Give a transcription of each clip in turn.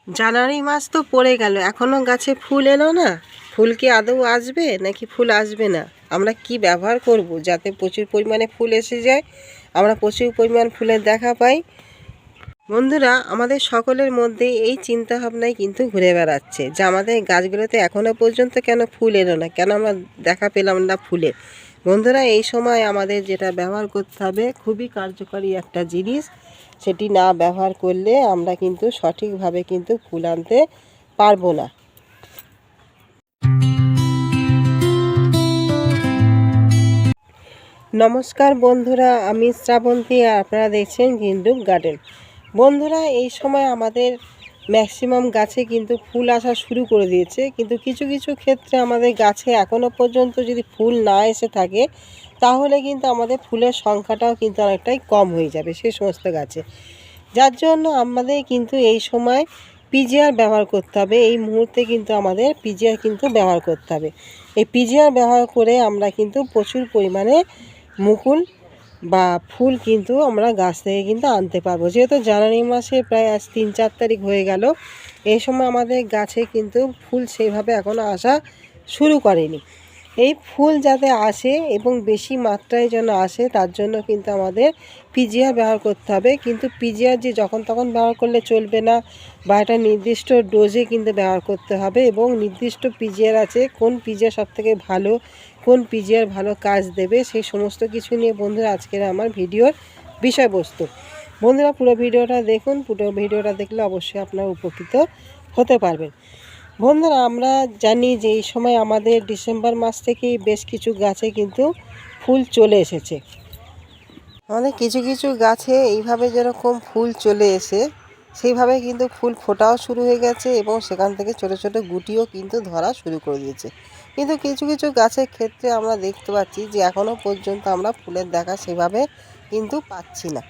জানুয়ারি মাস তো পড়ে গেল, এখনও গাছে ফুল এলো না। ফুল কি আদৌ আসবে নাকি ফুল আসবে না? আমরা কি ব্যবহার করব যাতে প্রচুর পরিমাণে ফুল এসে যায়, আমরা প্রচুর পরিমাণ ফুলের দেখা পাই? বন্ধুরা, আমাদের সকলের মধ্যে এই চিন্তা ভাবনাই কিন্তু ঘুরে বেড়াচ্ছে যে আমাদের গাছগুলোতে এখনও পর্যন্ত কেন ফুল এলো না, কেন আমরা দেখা পেলাম না ফুলের। বন্ধুরা, এই সময় আমাদের যেটা ব্যবহার করতে হবে খুবই কার্যকরী একটা জিনিস, সেটি না ব্যবহার করলে আমরা কিন্তু সঠিকভাবে কিন্তু ফুল আনতে পারবো না। নমস্কার বন্ধুরা, আমি শ্রাবন্তী আর আপনারা দেখছেন ঝিনুক গার্ডেন। বন্ধুরা, এই সময় আমাদের ম্যাক্সিমাম গাছে কিন্তু ফুল আসা শুরু করে দিয়েছে, কিন্তু কিছু কিছু ক্ষেত্রে আমাদের গাছে এখনও পর্যন্ত যদি ফুল না এসে থাকে তাহলে কিন্তু আমাদের ফুলের সংখ্যাটাও কিন্তু অনেকটাই কম হয়ে যাবে সেই সমস্ত গাছে। যার জন্য আমাদের কিন্তু এই সময় পিজিআর ব্যবহার করতে হবে। এই মুহূর্তে কিন্তু আমাদের পিজিআর কিন্তু ব্যবহার করতে হবে। এই পিজিআর ব্যবহার করে আমরা কিন্তু প্রচুর পরিমাণে মুকুল বা ফুল কিন্তু আমরা গাছ থেকে কিন্তু আনতে পারবো। যেহেতু জানুয়ারি মাসে প্রায় আজ 3-4 তারিখ হয়ে গেল, এই সময় আমাদের গাছে কিন্তু ফুল সেইভাবে এখনও আসা শুরু করেনি। এই ফুল যাতে আসে এবং বেশি মাত্রায় যেন আসে তার জন্য কিন্তু আমাদের পিজিআর ব্যবহার করতে হবে। কিন্তু পিজিআর যে যখন তখন ব্যবহার করলে চলবে না, বা একটা নির্দিষ্ট ডোজে কিন্তু ব্যবহার করতে হবে, এবং নির্দিষ্ট পিজিআর আছে, কোন পিজিআর সবথেকে ভালো, কোন পিজিআর ভালো কাজ দেবে, সেই সমস্ত কিছু নিয়ে বন্ধুরা আজকের আমার ভিডিওর বিষয়বস্তু। বন্ধুরা, পুরো ভিডিওটা দেখুন, পুরো ভিডিওটা দেখলে অবশ্যই আপনারা উপকৃত হতে পারবেন। বন্ধুরা, আমরা জানি যে এই সময় আমাদের ডিসেম্বর মাস থেকেই বেশ কিছু গাছে কিন্তু ফুল চলে এসেছে। আমাদের কিছু কিছু গাছে এইভাবে যেরকম ফুল চলে এসে সেইভাবে কিন্তু ফুল ফোটাও শুরু হয়ে গেছে, এবং সেখান থেকে ছোট ছোট গুটিও কিন্তু ধরা শুরু করে দিয়েছে। কিন্তু কিছু কিছু গাছের ক্ষেত্রে আমরা দেখতে পাচ্ছি যে এখনও পর্যন্ত আমরা ফুলের দেখা সেভাবে কিন্তু পাচ্ছি না।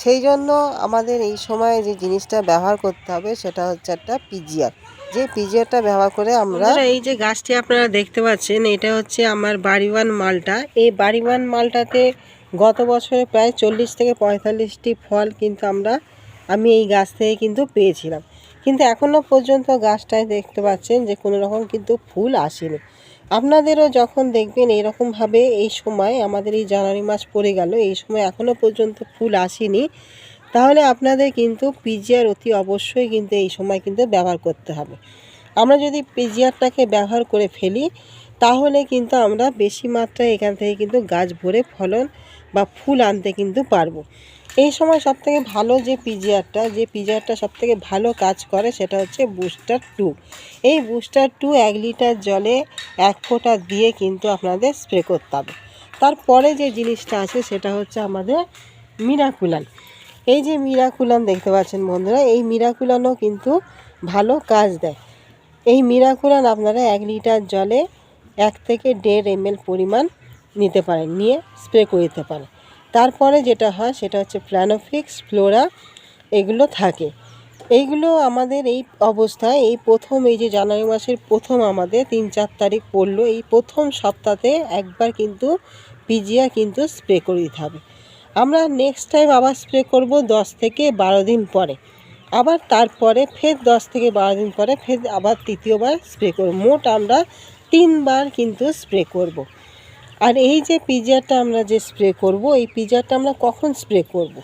সেই জন্য আমাদের এই সময় যে জিনিসটা ব্যবহার করতে হবে সেটা হচ্ছে একটা পিজিআর। যে পিজিআরটা ব্যবহার করে আমরা এই যে গাছটি আপনারা দেখতে পাচ্ছেন, এটা হচ্ছে আমার বাড়িওয়ান মালটা। এই বাড়িওয়ান মালটাতে গত বছরে প্রায় 40 থেকে 45টি ফল কিন্তু আমি এই গাছ থেকে কিন্তু পেয়েছিলাম। কিন্তু এখনও পর্যন্ত গাছটায় দেখতে পাচ্ছেন যে কোনো রকম কিন্তু ফুল আসেনি। আপনাদেরও যখন দেখবেন এরকমভাবে এই সময় আমাদের এই জানুয়ারি মাস পড়ে গেল, এই সময় এখনও পর্যন্ত ফুল আসেনি, তাহলে আপনাদের কিন্তু পিজিআর অতি অবশ্যই কিন্তু এই সময় কিন্তু ব্যবহার করতে হবে। আমরা যদি পিজিআরটাকে ব্যবহার করে ফেলি তাহলে কিন্তু আমরা বেশি মাত্রায় এখান থেকে কিন্তু গাছ ভরে ফলন বা ফুল আনতে কিন্তু পারবো। এই সময় সবথেকে ভালো যে পিজিআরটা সবথেকে ভালো কাজ করে সেটা হচ্ছে বুস্টার 2। এই বুস্টার 2 1 লিটার জলে 1 ফোঁটা দিয়ে কিন্তু আপনাদের স্প্রে করতে হবে। তারপরে যে জিনিসটা আছে সেটা হচ্ছে আমাদের মিরাকুলান। এই যে মিরাকুলান দেখতে পাচ্ছেন বন্ধুরা, এই মিরাকুলানও কিন্তু ভালো কাজ দেয়। এই মিরাকুলান আপনারা 1 লিটার জলে 1 থেকে 1.5 ml পরিমাণ নিতে পারেন, নিয়ে স্প্রে করে দিতে পারেন। তারপরে যেটা হয় সেটা হচ্ছে প্ল্যানোফিক্স, ফ্লোরা, এগুলো থাকে। এইগুলো আমাদের এই অবস্থায় এই প্রথম এই যে জানুয়ারি মাসের প্রথম আমাদের 3-4 তারিখ পড়লো, এই প্রথম সপ্তাহে একবার কিন্তু পিজিআর কিন্তু স্প্রে করে দিতে হবে। আমরা নেক্সট টাইম আবার স্প্রে করব 10 থেকে 12 দিন পরে, আবার তারপরে ফের 10 থেকে 12 দিন পরে ফের আবার তৃতীয়বার স্প্রে করব। মোট আমরা 3 বার কিন্তু স্প্রে করব। আর এই যে পিজিআরটা আমরা যে স্প্রে করব, এই পিজিআরটা আমরা কখন স্প্রে করব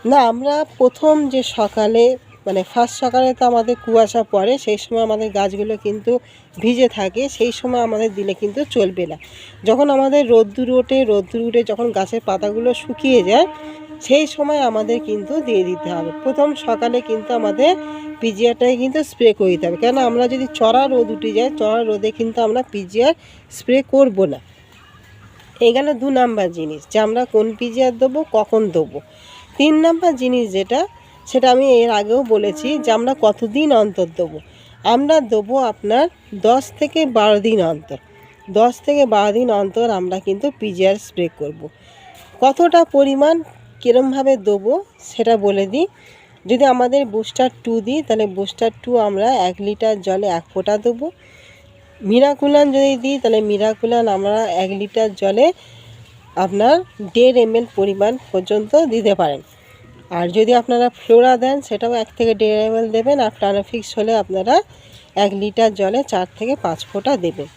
না, আমরা প্রথম যে সকালে মানে ফার্স্ট সকালে তো আমাদের কুয়াশা পড়ে, সেই সময় আমাদের গাছগুলো কিন্তু ভিজে থাকে, সেই সময় আমাদের দিলে কিন্তু চলবে না। যখন আমাদের রোদ্দুর উঠে যখন গাছের পাতাগুলো শুকিয়ে যায় সেই সময় আমাদের কিন্তু দিয়ে দিতে হবে। প্রথম সকালে কিন্তু আমাদের পিজিআরটাই কিন্তু স্প্রে করে দিতে হবে, কেন আমরা যদি চড়া রোদ উঠে যায়, চড়া রোদে কিন্তু আমরা পিজিআর স্প্রে করব না। এই গেল 2 নাম্বার জিনিস যে আমরা কোন পিজিআর দেবো, কখন দেবো। 3 নাম্বার জিনিস সেটা আমি এর আগেও বলেছি যে আমরা কতদিন অন্তর দেবো। আমরা দেবো আপনার 10 থেকে 12 দিন অন্তর। 10 থেকে 12 দিন অন্তর আমরা কিন্তু পিজিআর স্প্রে করব। কতটা পরিমাণ কীরমভাবে দেবো সেটা বলে দিই। যদি আমাদের বুস্টার 2 দিই তাহলে বুস্টার 2 আমরা 1 লিটার জলে 1 ফোঁটা দেবো। মিরাকুলান যদি দিই তাহলে মিরাকুলান আমরা 1 লিটার জলে আপনার 1.5 ml পরিমাণ পর্যন্ত দিতে পারেন। আর যদি আপনারা ফ্লোরা দেন সেটাও 1 থেকে 1.5 ml দেবেন। আর প্লানোফিক্স হলে আপনারা 1 লিটার জলে 4 থেকে 5 ফোঁটা দেবেন,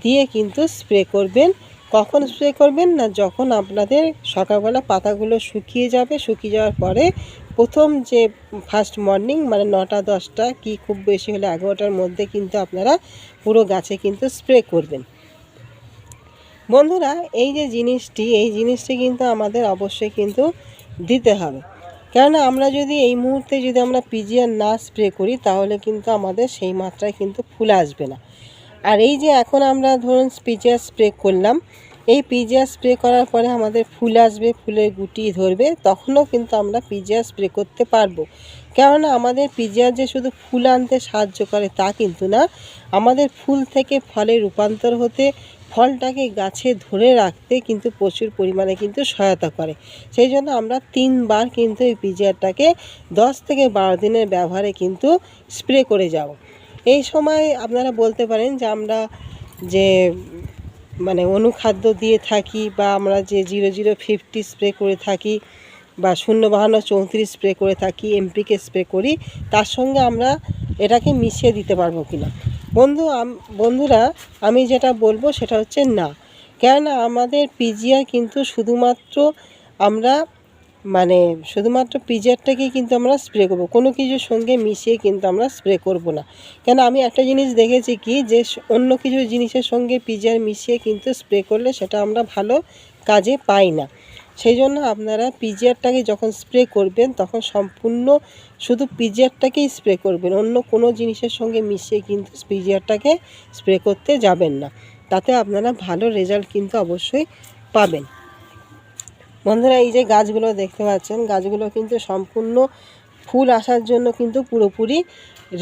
দিয়ে কিন্তু স্প্রে করবেন। কখন স্প্রে করবেন না, যখন আপনাদের সকালবেলা পাতাগুলো শুকিয়ে যাবে, শুকিয়ে যাওয়ার পরে প্রথম যে ফার্স্ট মর্নিং মানে 9টা 10টা কি খুব বেশি হলে 11টার মধ্যে কিন্তু আপনারা পুরো গাছে কিন্তু স্প্রে করবেন। বন্ধুরা এই যে জিনিসটি কিন্তু আমাদের অবশ্যই কিন্তু দিতে হবে, কেননা আমরা যদি এই মুহূর্তে যদি আমরা পিজিআর না স্প্রে করি তাহলে কিন্তু আমাদের সেই মাত্রায় কিন্তু ফুল আসবে না। আর এই যে এখন আমরা ধরুন পিজিআর স্প্রে করলাম, এই পিজিআর স্প্রে করার পরে আমাদের ফুল আসবে, ফুলের গুটি ধরবে, তখনও কিন্তু আমরা পিজিআর স্প্রে করতে পারবো। কেননা আমাদের পিজিআর যে শুধু ফুল আনতে সাহায্য করে তা কিন্তু না, আমাদের ফুল থেকে ফলে রূপান্তর হতে, ফলটাকে গাছে ধরে রাখতে কিন্তু প্রচুর পরিমাণে কিন্তু সহায়তা করে। সেই জন্য আমরা 3 বার কিন্তু এই পিজিআরটাকে 10 থেকে 12 দিনের ব্যবহারে কিন্তু স্প্রে করে যাব। এই সময় আপনারা বলতে পারেন যে আমরা যে মানে অনুখাদ্য দিয়ে থাকি বা আমরা যে 0050 স্প্রে করে থাকি বা 05234 স্প্রে করে থাকি, এমপিকে স্প্রে করি, তার সঙ্গে আমরা এটাকে মিশিয়ে দিতে পারবো কিনা। বন্ধুরা আমি যেটা বলবো সেটা হচ্ছে না, কেননা আমাদের পিজিআর কিন্তু শুধুমাত্র পিজিআরটাকেই কিন্তু আমরা স্প্রে করব, কোনো কিছুর সঙ্গে মিশিয়ে কিন্তু আমরা স্প্রে করব না। কেন আমি একটা জিনিস দেখেছি কি, যে অন্য কিছু জিনিসের সঙ্গে পিজিআর মিশিয়ে কিন্তু স্প্রে করলে সেটা আমরা ভালো কাজে পাই না। সেই জন্য আপনারা পিজিআরটাকে যখন স্প্রে করবেন তখন সম্পূর্ণ শুধু পিজিআরটাকেই স্প্রে করবেন, অন্য কোনো জিনিসের সঙ্গে মিশিয়ে কিন্তু পিজিআরটাকে স্প্রে করতে যাবেন না, তাতে আপনারা ভালো রেজাল্ট কিন্তু অবশ্যই পাবেন। বন্ধুরা এই যে গাছগুলো দেখতে পাচ্ছেন, গাছগুলো কিন্তু সম্পূর্ণ ফুল আসার জন্য কিন্তু পুরোপুরি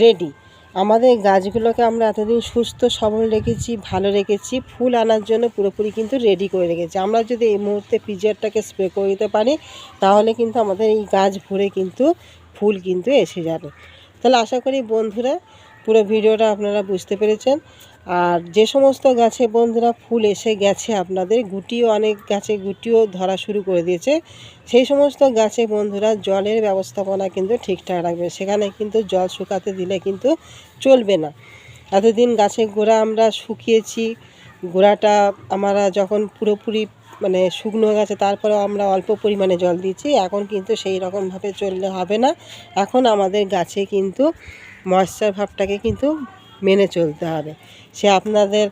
রেডি। আমাদের গাছগুলোকে আমরা এতদিন সুস্থ সবল রেখেছি, ভালো রেখেছি, ফুল আনার জন্য পুরোপুরি কিন্তু রেডি করে রেখেছি। আমরা যদি এই মুহূর্তে পিজিআরটাকে স্প্রে করে দিতে পারি তাহলে কিন্তু আমাদের এই গাছ ভরে কিন্তু ফুল কিন্তু এসে যাবে। তাহলে আশা করি বন্ধুরা পুরো ভিডিওটা আপনারা বুঝতে পেরেছেন। আর যে সমস্ত গাছে বন্ধুরা ফুল এসে গেছে, আপনাদের অনেক গাছে গুটিও ধরা শুরু করে দিয়েছে, সেই সমস্ত গাছে বন্ধুরা জলের ব্যবস্থাপনা কিন্তু ঠিকঠাক রাখবে। সেখানে কিন্তু জল শুকাতে দিলে কিন্তু চলবে না। এতদিন গাছের গোড়া আমরা শুকিয়েছি, গোড়াটা আমরা যখন পুরোপুরি মানে শুকনো গেছে তারপরেও আমরা অল্প পরিমাণে জল দিচ্ছি, এখন কিন্তু সেই রকমভাবে চললে হবে না। এখন আমাদের গাছে কিন্তু ময়েশ্চার ভাবটাকে কিন্তু মেনে চলতে হবে। সে আপনাদের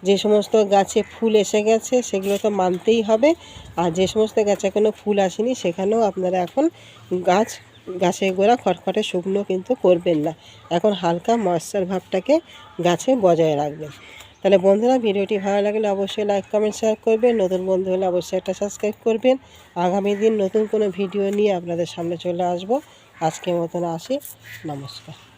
যে সমস্ত গাছে ফুল এসে গেছে সেগুলো তো মানতেই হবে, আর যে সমস্ত গাছে এখনও ফুল আসেনি সেখানেও আপনারা এখন গাছের গোড়া খটখটে শুকনো কিন্তু করবেন না, এখন হালকা ময়েশ্চার ভাবটাকে গাছে বজায় রাখবেন। তাহলে বন্ধুরা ভিডিওটি ভালো লাগলে অবশ্যই লাইক কমেন্ট শেয়ার করবেন, নতুন বন্ধু হলে অবশ্যই একটা সাবস্ক্রাইব করবেন। আগামী দিন নতুন কোনো ভিডিও নিয়ে আপনাদের সামনে চলে আসব। আজকের মতন আসি, নমস্কার।